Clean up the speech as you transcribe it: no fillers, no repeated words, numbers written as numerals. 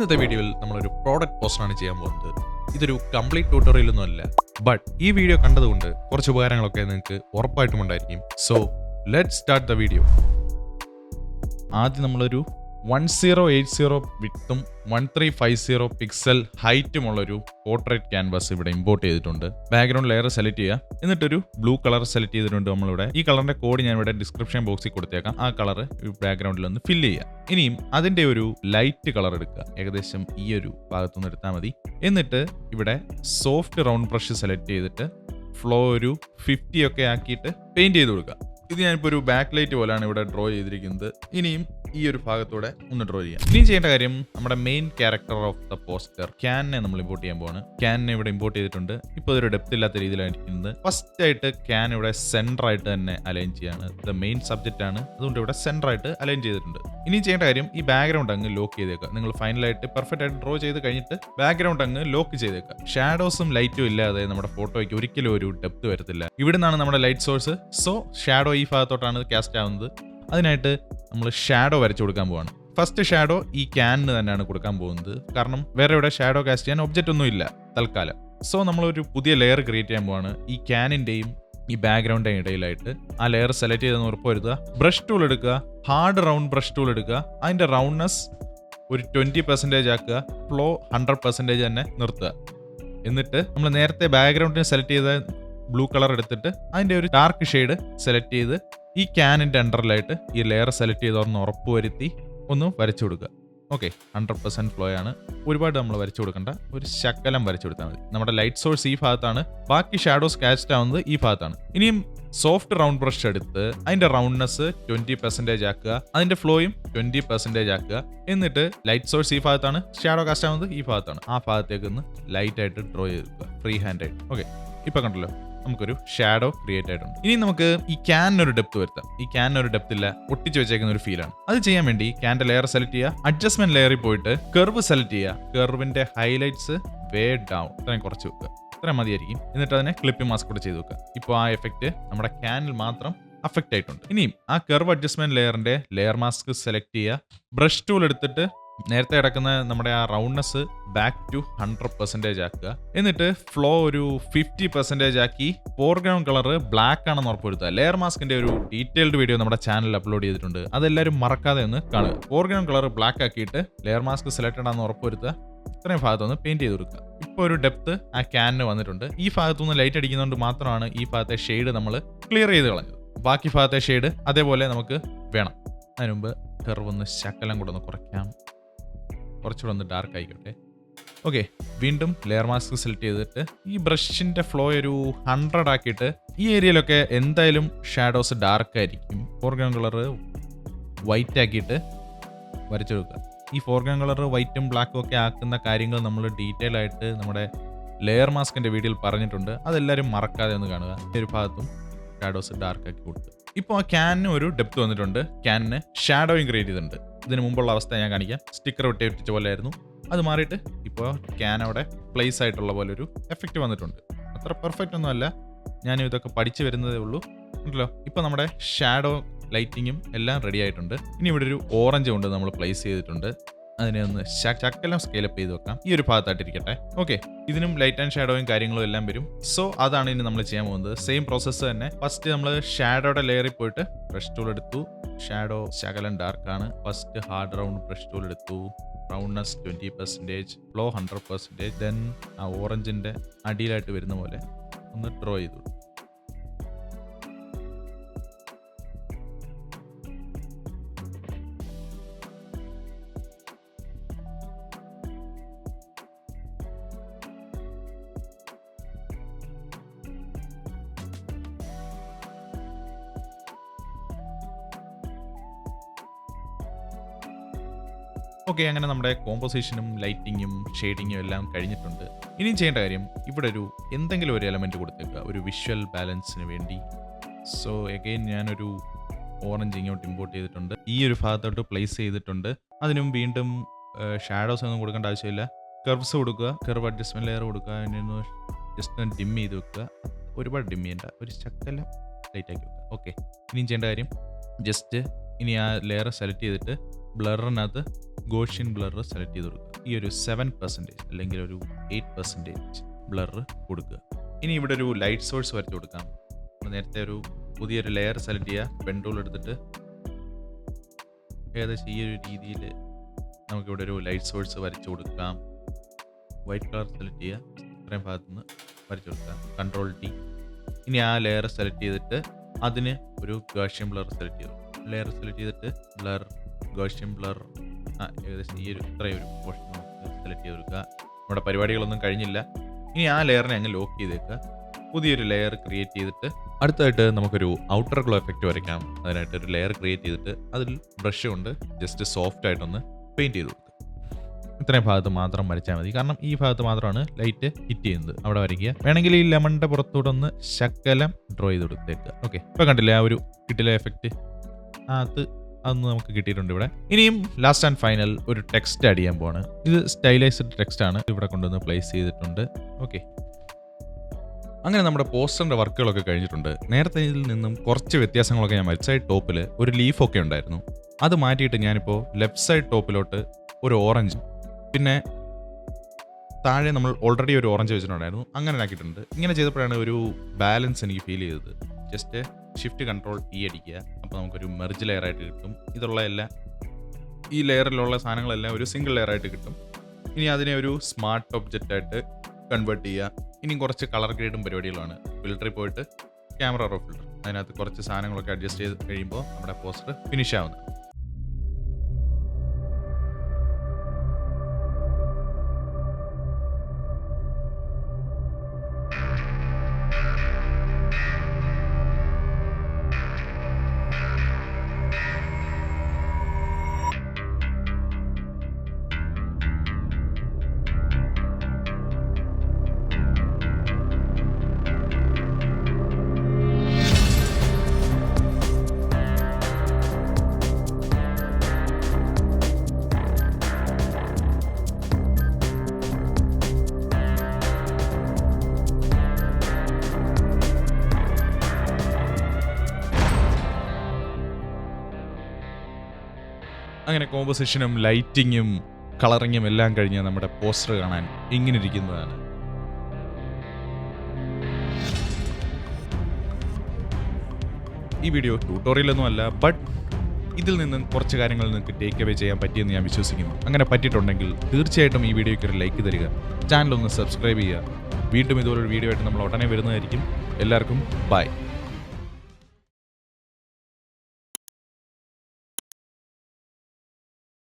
ഇന്നത്തെ വീഡിയോയിൽ നമ്മളൊരു പ്രോഡക്റ്റ് പോസ്റ്ററാണ് ചെയ്യാൻ പോകുന്നത്. ഇതൊരു കംപ്ലീറ്റ് ട്യൂട്ടോറിയൽ ഒന്നും അല്ല, ബട്ട് ഈ വീഡിയോ കണ്ടതുകൊണ്ട് കുറച്ച് ഉപകാരങ്ങളൊക്കെ നിങ്ങൾക്ക് ഉറപ്പായിട്ടും ഉണ്ടായിരിക്കും. So let's start the video. ആദ്യം നമ്മളൊരു 1080 വിഡ്ത്തും 1350 പിക്സൽ ഹൈറ്റുമുള്ളൊരു പോർട്രേറ്റ് ക്യാൻവാസ് ഇവിടെ ഇമ്പോർട്ട് ചെയ്തിട്ടുണ്ട്. ബാക്ക്ഗ്രൗണ്ട് ലെയർ സെലക്ട് ചെയ്യുക, എന്നിട്ടൊരു ബ്ലൂ കളർ സെലക്ട് ചെയ്തിട്ടുണ്ട് നമ്മളിവിടെ. ഈ കളറിന്റെ കോഡ് ഞാൻ ഇവിടെ ഡിസ്ക്രിപ്ഷൻ ബോക്സിൽ കൊടുത്തേക്കാം. ആ കളർ ബാക്ക്ഗ്രൗണ്ടിൽ ഒന്ന് ഫില്ല് ചെയ്യുക. ഇനിയും അതിന്റെ ഒരു ലൈറ്റ് കളർ എടുക്കുക, ഏകദേശം ഈ ഒരു ഭാഗത്തുനിന്ന് എടുത്താൽ മതി. എന്നിട്ട് ഇവിടെ സോഫ്റ്റ് റൗണ്ട് ബ്രഷ് സെലക്ട് ചെയ്തിട്ട് ഫ്ലോ ഒരു 50 ഒക്കെ ആക്കിയിട്ട് പെയിന്റ് ചെയ്ത് കൊടുക്കുക. ഇത് ഞാനിപ്പോൾ ഒരു ബാക്ക് ലൈറ്റ് പോലെയാണ് ഇവിടെ ഡ്രോ ചെയ്തിരിക്കുന്നത്. ഇനിയും ഈ ഒരു ഭാഗത്തൂടെ ഒന്ന് ഡ്രോ ചെയ്യാം. ഇനിയും ചെയ്യേണ്ട കാര്യം, നമ്മുടെ main character of the poster ക്യാനെ നമ്മൾ ഇമ്പോർട്ട് ചെയ്യാൻ പോവാണ്. ക്യാനെ ഇവിടെ ഇമ്പോർട്ട് ചെയ്തിട്ടുണ്ട്. ഇപ്പോൾ ഇതൊരു ഡെപ്ത് ഇല്ലാത്ത രീതിയിലായിരിക്കുന്നത്. ഫസ്റ്റ് ആയിട്ട് ക്യാൻ ഇവിടെ സെന്റർ ആയിട്ട് തന്നെ അലൈൻ ചെയ്യാണ്. ദ മെയിൻ സബ്ജക്റ്റ് ആണ്, അതുകൊണ്ട് ഇവിടെ സെന്റർ ആയിട്ട് അലൈൻ ചെയ്തിട്ടുണ്ട്. ഇനി ചെയ്യേണ്ട കാര്യം, ഈ ബാക്ക്ഗ്രൗണ്ട് അങ്ങ് ലോക്ക് ചെയ്തേക്കുക. നിങ്ങൾ ഫൈനലായിട്ട് പെർഫെക്റ്റ് ആയിട്ട് ഡ്രോ ചെയ്ത് കഴിഞ്ഞിട്ട് ബാക്ക്ഗ്രൗണ്ട് അങ്ങ് ലോക്ക് ചെയ്തേക്കുക. ഷാഡോസും ലൈറ്റും ഇല്ലാതെ നമ്മുടെ ഫോട്ടോയ്ക്ക് ഒരിക്കലും ഒരു ഡെപ്ത് വരത്തില്ല. ഇവിടെ നിന്നാണ് നമ്മുടെ ലൈറ്റ് സോഴ്സ്. സോ ഷാഡോ ഈ ഭാഗത്തോട്ടാണ് കാസ്റ്റ് ആവുന്നത്. അതിനായിട്ട് നമ്മൾ ഷാഡോ വരച്ചു കൊടുക്കാൻ പോവാണ്. ഫസ്റ്റ് ഷാഡോ ഈ ക്യാനിന് തന്നെയാണ് കൊടുക്കാൻ പോകുന്നത്, കാരണം വേറെ ഇവിടെ ഷാഡോ കാസ്റ്റ് ചെയ്യാൻ ഒബ്ജക്റ്റ് ഒന്നും ഇല്ല തൽക്കാലം. സോ നമ്മളൊരു പുതിയ ലെയർ ക്രിയേറ്റ് ചെയ്യാൻ പോവാണ്. ഈ ക്യാനിന്റെയും ഈ ബാക്ക്ഗ്രൗണ്ടിന്റെ ഇടയിലായിട്ട് ആ ലെയർ സെലക്ട് ചെയ്തെന്ന് ഉറപ്പ് വരുത്തുക. ബ്രഷ് ടൂൾ എടുക്കുക, ഹാർഡ് റൗണ്ട് ബ്രഷ് ടൂൾ എടുക്കുക. അതിന്റെ റൗണ്ട്നെസ് ഒരു 20% ആക്കുക, ഫ്ലോ 100% തന്നെ നിർത്തുക. എന്നിട്ട് നമ്മൾ നേരത്തെ ബാക്ക്ഗ്രൗണ്ടിന് സെലക്ട് ചെയ്ത ബ്ലൂ കളർ എടുത്തിട്ട് അതിന്റെ ഒരു ഡാർക്ക് ഷെയ്ഡ് സെലക്ട് ചെയ്ത് ഈ ക്യാനിന്റെ അണ്ടറിലായിട്ട് ഈ ലെയർ സെലക്ട് ചെയ്തോർന്ന് ഉറപ്പ് വരുത്തി ഒന്ന് വരച്ചു കൊടുക്കുക. ഓക്കെ, 100% ഫ്ലോ ആണ്. ഒരുപാട് നമ്മൾ വരച്ചു കൊടുക്കണ്ട, ഒരു ശകലം വരച്ചു കൊടുത്താൽ മതി. നമ്മുടെ ലൈറ്റ് സോഴ്സ് ഈ ഭാഗത്താണ്, ബാക്കി ഷാഡോസ് കാസ്റ്റ് ആവുന്നത് ഈ ഭാഗത്താണ്. ഇനിയും സോഫ്റ്റ് റൗണ്ട് ബ്രഷ് എടുത്ത് അതിന്റെ റൗണ്ട്നെസ് 20% ആക്കുക, അതിന്റെ ഫ്ലോയും 20% ആക്കുക. എന്നിട്ട് ലൈറ്റ് സോഴ്സ് ഈ ഭാഗത്താണ്, ഷാഡോ കാസ്റ്റ് ആവുന്നത് ഈ ഭാഗത്താണ്. ആ ഭാഗത്തേക്ക് ഒന്ന് ലൈറ്റ് ആയിട്ട് ഡ്രോ ചെയ്തെടുക്കുക, ഫ്രീ ഹാൻഡ് ആയിട്ട്. ഓക്കെ, ഇപ്പൊ കണ്ടല്ലോ നമുക്കൊരു ഷാഡോ ക്രിയേറ്റ് ആയിട്ടുണ്ട്. ഇനി നമുക്ക് ഈ ക്യാനൊരു ഡെപ്ത് വരുത്താം. ഈ ക്യാനൊരു ഡെപ്ത് ഇല്ല, ഒട്ടിച്ച് വെച്ചേക്കുന്ന ഒരു ഫീലാണ്. അത് ചെയ്യാൻ വേണ്ടി ക്യാന്റെ ലെയർ സെലക്ട് ചെയ്യുക, അഡ്ജസ്റ്റ്മെന്റ് ലെയറിൽ പോയിട്ട് കർവ് സെലക്ട് ചെയ്യുക. കർവിന്റെ ഹൈലൈറ്റ്സ് വേ ഡൗൺ ഇത്രയും കുറച്ച് വെക്കുക, ഇത്രയും മതിയായിരിക്കും. എന്നിട്ട് അതിനെ ക്ലിപ്പ് മാസ്ക് കൂടെ ചെയ്ത് വെക്കുക. ഇപ്പോൾ ആ എഫക്റ്റ് നമ്മുടെ ക്യാനിൽ മാത്രം അഫക്റ്റ് ആയിട്ടുണ്ട്. ഇനിയും ആ കർവ് അഡ്ജസ്റ്റ്മെന്റ് ലെയറിന്റെ ലെയർ മാസ്ക് സെലക്ട് ചെയ്യുക, ബ്രഷ് ടൂൾ എടുത്തിട്ട് നേരത്തെ കിടക്കുന്ന നമ്മുടെ ആ റൗണ്ട്നെസ് ബാക്ക് ടു 100% ആക്കുക. എന്നിട്ട് ഫ്ലോ ഒരു 50% ആക്കി ഫോർഗ്രൗണ്ട് കളർ ബ്ലാക്ക് ആണെന്ന് ഉറപ്പുവരുത്തുക. ലെയർ മാസ്കിന്റെ ഒരു ഡീറ്റെയിൽഡ് വീഡിയോ നമ്മുടെ ചാനലിൽ അപ്ലോഡ് ചെയ്തിട്ടുണ്ട്, അതെല്ലാവരും മറക്കാതെ ഒന്ന് കാണുക. ഫോർഗ്രൗണ്ട് കളർ ബ്ലാക്ക് ആക്കിയിട്ട് ലെയർ മാസ്ക് സെലക്റ്റഡ് ആണെന്ന് ഉറപ്പുവരുത്തുക. ഇത്രയും ഭാഗത്തൊന്ന് പെയിന്റ് ചെയ്ത് കൊടുക്കുക. ഇപ്പോൾ ഒരു ഡെപ്ത് ആ ക്യാനിന് വന്നിട്ടുണ്ട്. ഈ ഭാഗത്തുനിന്ന് ലൈറ്റ് അടിക്കുന്നതുകൊണ്ട് മാത്രമാണ് ഈ ഭാഗത്തെ ഷെയ്ഡ് നമ്മൾ ക്ലിയർ ചെയ്ത് കളഞ്ഞത്. ബാക്കി ഭാഗത്തെ ഷെയ്ഡ് അതേപോലെ നമുക്ക് വേണം. അതിന് മുമ്പ് കർവ് ഒന്ന് ശകലം കൂടെ ഒന്ന് കുറയ്ക്കാം, കുറച്ചുകൂടെ ഒന്ന് ഡാർക്ക് ആയിക്കോട്ടെ. ഓക്കെ, വീണ്ടും ലെയർ മാസ്ക് സെലക്ട് ചെയ്തിട്ട് ഈ ബ്രഷിന്റെ ഫ്ലോ ഒരു 100 ആക്കിയിട്ട് ഈ ഏരിയയിലൊക്കെ എന്തായാലും ഷാഡോസ് ഡാർക്ക് ആയിരിക്കും. ഫോർഗ്രൗണ്ട് കളർ വൈറ്റ് ആക്കിയിട്ട് വരച്ചെടുക്കുക. ഈ ഫോർഗ്രൗണ്ട് കളർ വൈറ്റും ബ്ലാക്കും ഒക്കെ ആക്കുന്ന കാര്യങ്ങൾ നമ്മൾ ഡീറ്റെയിൽ ആയിട്ട് നമ്മുടെ ലെയർ മാസ്കിന്റെ വീഡിയോയിൽ പറഞ്ഞിട്ടുണ്ട്, അതെല്ലാവരും മറക്കാതെ ഒന്ന് കാണുക. ഈ ഒരു ഭാഗത്തും ഷാഡോസ് ഡാർക്ക് ആക്കി കൊടുക്കുക. ഇപ്പോൾ ആ ക്യാനിന് ഒരു ഡെപ്ത് വന്നിട്ടുണ്ട്, ക്യാനിന് ഷാഡോയും ക്രിയേറ്റ് ചെയ്തിട്ടുണ്ട്. ഇതിന് മുമ്പുള്ള അവസ്ഥ ഞാൻ കാണിക്കാം. സ്റ്റിക്കർ ഒട്ടിച്ച പോലെ ആയിരുന്നു, അത് മാറിയിട്ട് ഇപ്പോൾ ക്യാൻ അവിടെ പ്ലേസ് ആയിട്ടുള്ള പോലെ ഒരു എഫക്റ്റ് വന്നിട്ടുണ്ട്. അത്ര പെർഫെക്റ്റ് ഒന്നും അല്ല, ഞാനും ഇതൊക്കെ പഠിച്ചു വരുന്നതേ ഉള്ളൂ. ഉണ്ടല്ലോ, ഇപ്പോൾ നമ്മുടെ ഷാഡോ ലൈറ്റിങ്ങും എല്ലാം റെഡി ആയിട്ടുണ്ട്. ഇനി ഇവിടെ ഒരു ഓറഞ്ച് കൊണ്ട് നമ്മൾ പ്ലേസ് ചെയ്തിട്ടുണ്ട്. അതിനെ ഒന്ന് ശകലം സ്കെയിലപ്പ് ചെയ്ത് വെക്കാം. ഈ ഒരു ഭാഗത്തായിട്ടിരിക്കട്ടെ. ഓക്കെ, ഇതിനും ലൈറ്റ് ആൻഡ് ഷാഡോയും കാര്യങ്ങളും എല്ലാം വരും. സോ അതാണ് ഇനി നമ്മൾ ചെയ്യാൻ പോകുന്നത്. സെയിം പ്രോസസ്സ് തന്നെ. ഫസ്റ്റ് നമ്മൾ ഷാഡോയുടെ ലെയറിൽ പോയിട്ട് ബ്രഷ് ടൂൾ എടുത്തു. ഷാഡോ ശകലം ഡാർക്ക് ആണ്. First hard round brush tool എടുത്തു. Roundness 20%, flow 100%. ദെൻ ആ ഓറഞ്ചിന്റെ അടിയിലായിട്ട് വരുന്ന പോലെ ഒന്ന് ഡ്രോ ചെയ്തു. ഓക്കെ, അങ്ങനെ നമ്മുടെ കോമ്പോസിഷനും ലൈറ്റിങ്ങും ഷെയ്ഡിങ്ങും എല്ലാം കഴിഞ്ഞിട്ടുണ്ട്. ഇനിയും ചെയ്യേണ്ട കാര്യം, ഇവിടെ ഒരു എന്തെങ്കിലും ഒരു എലമെന്റ് കൊടുത്തേക്കുക, ഒരു വിഷ്വൽ ബാലൻസിന് വേണ്ടി. സോ അഗെയിൻ ഞാനൊരു ഓറഞ്ച് ഇങ്ങോട്ട് ഇമ്പോർട്ട് ചെയ്തിട്ടുണ്ട്, ഈ ഒരു ഭാഗത്തോട്ട് പ്ലേസ് ചെയ്തിട്ടുണ്ട്. അതിനും വീണ്ടും ഷാഡോസ് ഒന്നും കൊടുക്കേണ്ട ആവശ്യമില്ല. കർവ്സ് കൊടുക്കുക, കർവ് അഡ്ജസ്റ്റ്മെന്റ് ലെയർ കൊടുക്കുക. അതിനൊന്ന് ജസ്റ്റ് ഡിം ചെയ്ത് വെക്കുക, ഒരുപാട് ഡിം ചെയ്യേണ്ട, ഒരു ശകലം ലൈറ്റ് ആക്കി വെക്കുക. ഓക്കെ, ഇനിയും ചെയ്യേണ്ട കാര്യം, ജസ്റ്റ് ഇനി ആ ലെയർ സെലക്ട് ചെയ്തിട്ട് ബ്ലറിനകത്ത് ഗോഷ്യൻ ബ്ലർ സെലക്ട് ചെയ്ത് കൊടുക്കുക. ഈ ഒരു 7% അല്ലെങ്കിൽ ഒരു 8% ബ്ലർ കൊടുക്കുക. ഇനി ഇവിടെ ഒരു ലൈറ്റ് സോഴ്സ് വരച്ചു കൊടുക്കാം. നേരത്തെ ഒരു പുതിയൊരു ലെയർ സെലക്ട് ചെയ്യുക, പെൻ ടൂൾ എടുത്തിട്ട് ഏകദേശം ഈ ഒരു രീതിയിൽ നമുക്കിവിടെ ഒരു ലൈറ്റ് സോഴ്സ് വരച്ചു കൊടുക്കാം. വൈറ്റ് കളർ സെലക്ട് ചെയ്യുക, ഇത്രയും ഭാഗത്തുനിന്ന് വരച്ചു കൊടുക്കുക, Ctrl T. ഇനി ആ ലെയർ സെലക്ട് ചെയ്തിട്ട് അതിന് ഒരു ഗാഷ്യൻ ബ്ലർ സെലക്ട് ചെയ്തു. ലെയർ സെലക്ട് ചെയ്തിട്ട് ബ്ലർ, ഗാഷ്യൻ ബ്ലർ, ഏകദേശം ഈ ഒരു ഇത്രയും ഒരു പോർഷൻ നമുക്ക് സെലക്ട് ചെയ്ത് കൊടുക്കുക. നമ്മുടെ പരിപാടികളൊന്നും കഴിഞ്ഞില്ല. ഇനി ആ ലെയറിനെ അങ്ങ് ലോക്ക് ചെയ്തേക്കുക. പുതിയൊരു ലെയർ ക്രിയേറ്റ് ചെയ്തിട്ട് അടുത്തായിട്ട് നമുക്കൊരു ഔട്ടർ ഗ്ലോ എഫക്റ്റ് വരയ്ക്കാം. അതിനായിട്ട് ഒരു ലെയർ ക്രിയേറ്റ് ചെയ്തിട്ട് അതിൽ ബ്രഷ് കൊണ്ട് ജസ്റ്റ് സോഫ്റ്റ് ആയിട്ടൊന്ന് പെയിൻറ്റ് ചെയ്ത് കൊടുക്കുക. ഇത്രയും ഭാഗത്ത് മാത്രം വരച്ചാൽ മതി, കാരണം ഈ ഭാഗത്ത് മാത്രമാണ് ലൈറ്റ് ഹിറ്റ് ചെയ്യുന്നത്. അവിടെ വരയ്ക്കുക. വേണമെങ്കിൽ ഈ ലെമണിൻ്റെ പുറത്തൂടെ ഒന്ന് ശകലം ഡ്രോ ചെയ്ത് കൊടുത്തേക്കുക. ഓക്കെ, ഇപ്പോൾ കണ്ടില്ലേ ആ ഒരു കിട്ടിലെ എഫക്റ്റ്? അതൊന്ന് നമുക്ക് കിട്ടിയിട്ടുണ്ട് ഇവിടെ. ഇനിയും ലാസ്റ്റ് ആൻഡ് ഫൈനൽ ഒരു ടെക്സ്റ്റ് ആഡ് ചെയ്യാൻ പോവാണ്. ഇത് സ്റ്റൈലൈസ്ഡ് ടെക്സ്റ്റ് ആണ്. ഇവിടെ കൊണ്ടുവന്ന് പ്ലേസ് ചെയ്തിട്ടുണ്ട്. ഓക്കെ, അങ്ങനെ നമ്മുടെ പോസ്റ്ററിൻ്റെ വർക്കുകളൊക്കെ കഴിഞ്ഞിട്ടുണ്ട്. നേരത്തെ ഇതിൽ നിന്നും കുറച്ച് വ്യത്യാസങ്ങളൊക്കെ ഞാൻ വരച്ച ടോപ്പിൽ ഒരു ലീഫൊക്കെ ഉണ്ടായിരുന്നു. അത് മാറ്റിയിട്ട് ഞാനിപ്പോൾ ലെഫ്റ്റ് സൈഡ് ടോപ്പിലോട്ട് ഒരു ഓറഞ്ച്, പിന്നെ താഴെ നമ്മൾ ഓൾറെഡി ഒരു ഓറഞ്ച് വെച്ചിട്ടുണ്ടായിരുന്നു, അങ്ങനെ ആക്കിയിട്ടുണ്ട്. ഇങ്ങനെ ചെയ്തപ്പോഴാണ് ഒരു ബാലൻസ് എനിക്ക് ഫീൽ ചെയ്തത്. ജസ്റ്റ് ഷിഫ്റ്റ് Ctrl T അടിക്കുക, അപ്പോൾ നമുക്കൊരു മെർജ് ലെയർ ആയിട്ട് കിട്ടും. ഈ ലെയറിലുള്ള സാധനങ്ങളെല്ലാം ഒരു സിംഗിൾ ലെയർ ആയിട്ട് കിട്ടും. ഇനി അതിനെ ഒരു സ്മാർട്ട് ഒബ്ജക്റ്റ് ആയിട്ട് കൺവേർട്ട് ചെയ്യുക. ഇനി കുറച്ച് കളർ ഗ്രേഡും പരിപാടികളാണ്. ഫിൽറ്ററിൽ പോയിട്ട് ക്യാമറ റോ ഫിൽറ്റർ, അതിനകത്ത് കുറച്ച് സാധനങ്ങളൊക്കെ അഡ്ജസ്റ്റ് ചെയ്ത് കഴിയുമ്പോൾ നമ്മുടെ പോസ്റ്റർ ഫിനിഷ് ആവുന്നത്. അങ്ങനെ കോമ്പോസിഷനും ലൈറ്റിങ്ങും കളറിങ്ങും എല്ലാം കഴിഞ്ഞ് നമ്മുടെ പോസ്റ്റർ കാണാൻ ഇങ്ങനെ ഇരിക്കുന്നതാണ്. ഈ വീഡിയോ ട്യൂട്ടോറിയലൊന്നും അല്ല, ബട്ട് ഇതിൽ നിന്നും കുറച്ച് കാര്യങ്ങൾ നിങ്ങൾക്ക് ടേക്ക് അവേ ചെയ്യാൻ പറ്റിയെന്ന് ഞാൻ വിശ്വസിക്കുന്നു. അങ്ങനെ പറ്റിയിട്ടുണ്ടെങ്കിൽ തീർച്ചയായിട്ടും ഈ വീഡിയോയ്ക്ക് ഒരു ലൈക്ക് തരിക, ചാനൽ ഒന്ന് സബ്സ്ക്രൈബ് ചെയ്യുക. വീണ്ടും ഇതുപോലൊരു വീഡിയോ ആയിട്ട് നമ്മൾ ഉടനെ വരുന്നതായിരിക്കും. എല്ലാവർക്കും ബൈ.